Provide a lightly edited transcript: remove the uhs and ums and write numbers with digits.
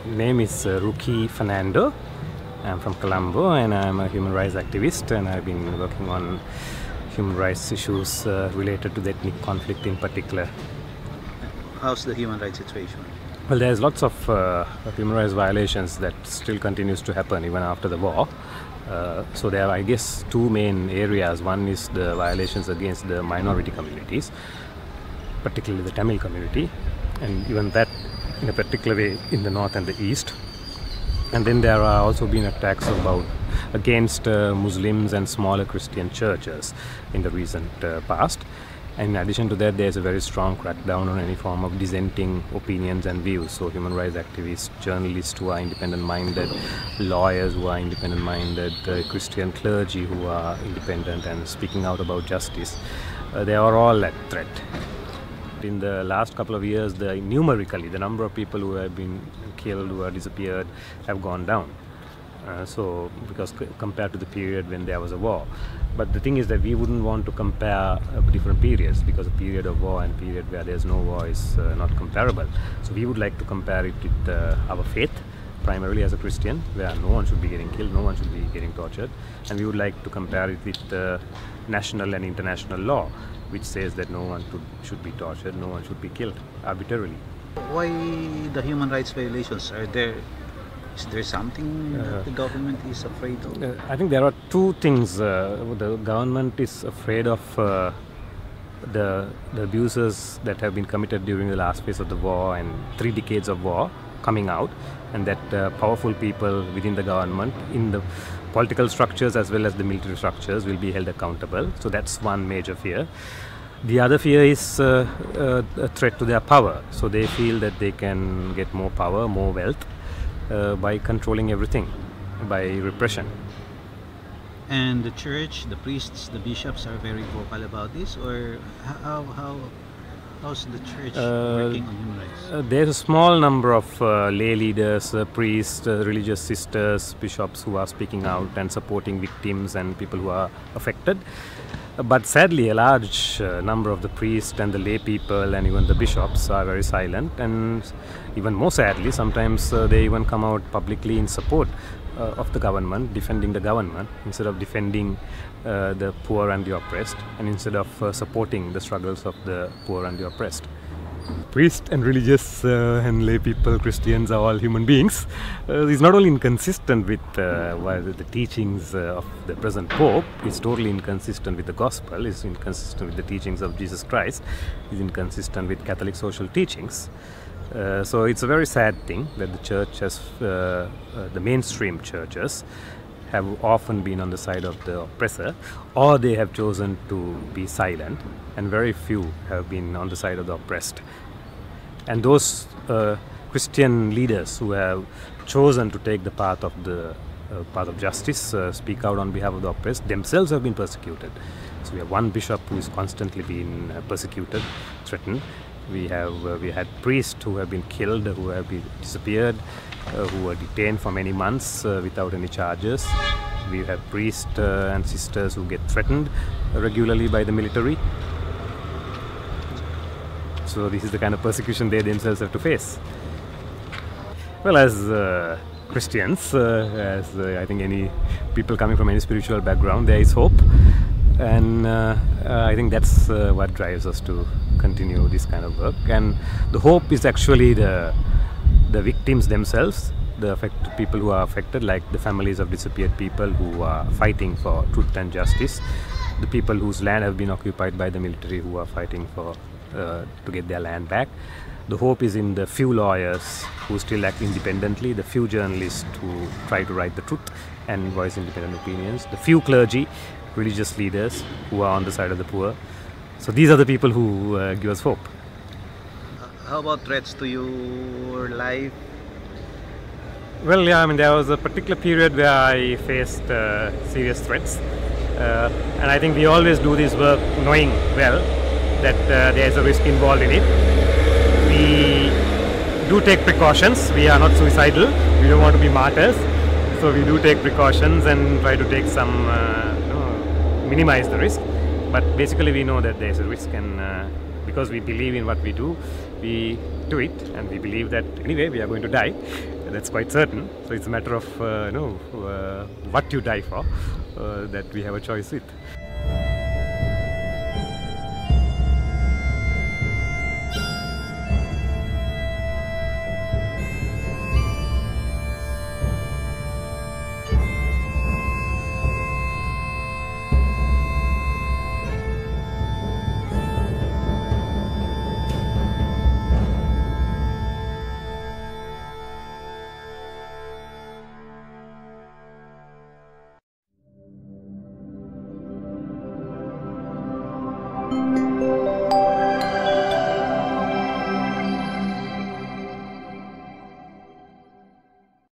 name is Ruki Fernando. I'm from Colombo and I'm a human rights activist, and I've been working on human rights issues related to the ethnic conflict in particular. How's the human rights situation? Well, there's lots of human rights violations that still continues to happen even after the war. So there are, I guess, two main areas. One is the violations against the minority communities, particularly the Tamil community, and even that in a particular way in the north and the east. And then there are also been attacks against Muslims and smaller Christian churches in the recent past. And in addition to that, there is a very strong crackdown on any form of dissenting opinions and views. So human rights activists, journalists who are independent-minded, lawyers who are independent-minded, Christian clergy who are independent and speaking out about justice, they are all at threat. In the last couple of years, numerically, the number of people who have been killed, who have disappeared, have gone down. Because compared to the period when there was a war. But the thing is that we wouldn't want to compare different periods, because a period of war and a period where there's no war is not comparable. So we would like to compare it with our faith, primarily as a Christian, where no one should be getting killed, no one should be getting tortured. And we would like to compare it with national and international law, which says that no one should be tortured, no one should be killed arbitrarily. Why the human rights violations? Is there something that the government is afraid of? I think there are two things. The government is afraid of the abuses that have been committed during the last phase of the war and 3 decades of war coming out, and that powerful people within the government, in the political structures as well as the military structures, will be held accountable. So that's one major fear. The other fear is a threat to their power. So they feel that they can get more power, more wealth, by controlling everything, by repression. And the church, the priests, the bishops are very vocal about this, or how's the church working on human rights? There's a small number of lay leaders, priests, religious sisters, bishops who are speaking out and supporting victims and people who are affected. But sadly, a large number of the priests and the lay people and even the bishops are very silent, and even more sadly, sometimes they even come out publicly in support of the government, defending the government, instead of defending the poor and the oppressed, and instead of supporting the struggles of the poor and the oppressed. Priests and religious and lay people, Christians, are all human beings. It's not only inconsistent with the teachings of the present Pope, it's totally inconsistent with the Gospel, it's inconsistent with the teachings of Jesus Christ, it's inconsistent with Catholic social teachings. So it's a very sad thing that the church has, the mainstream churches, have often been on the side of the oppressor, or they have chosen to be silent, and very few have been on the side of the oppressed. And those Christian leaders who have chosen to take the path of justice, speak out on behalf of the oppressed, themselves have been persecuted. So we have one bishop who is constantly being persecuted, threatened. We had priests who have been killed, who have been disappeared, who were detained for many months without any charges. We have priests and sisters who get threatened regularly by the military. So this is the kind of persecution they themselves have to face. Well, as Christians, as I think any people coming from any spiritual background, there is hope. And I think that's what drives us to continue this kind of work. And the hope is actually the victims themselves, the people who are affected, like the families of disappeared people who are fighting for truth and justice, the people whose land have been occupied by the military who are fighting to get their land back. The hope is in the few lawyers who still act independently, the few journalists who try to write the truth and voice independent opinions, the few clergy, religious leaders who are on the side of the poor. So these are the people who give us hope. How about threats to your life? Well, yeah, I mean, there was a particular period where I faced serious threats. And I think we always do this work knowing well that there is a risk involved in it. We do take precautions. We are not suicidal. We don't want to be martyrs. So we do take precautions and try to take some, minimize the risk. But basically we know that there is a risk, and because we believe in what we do, we do it, and we believe that anyway we are going to die. That's quite certain. So it's a matter of what you die for that we have a choice with.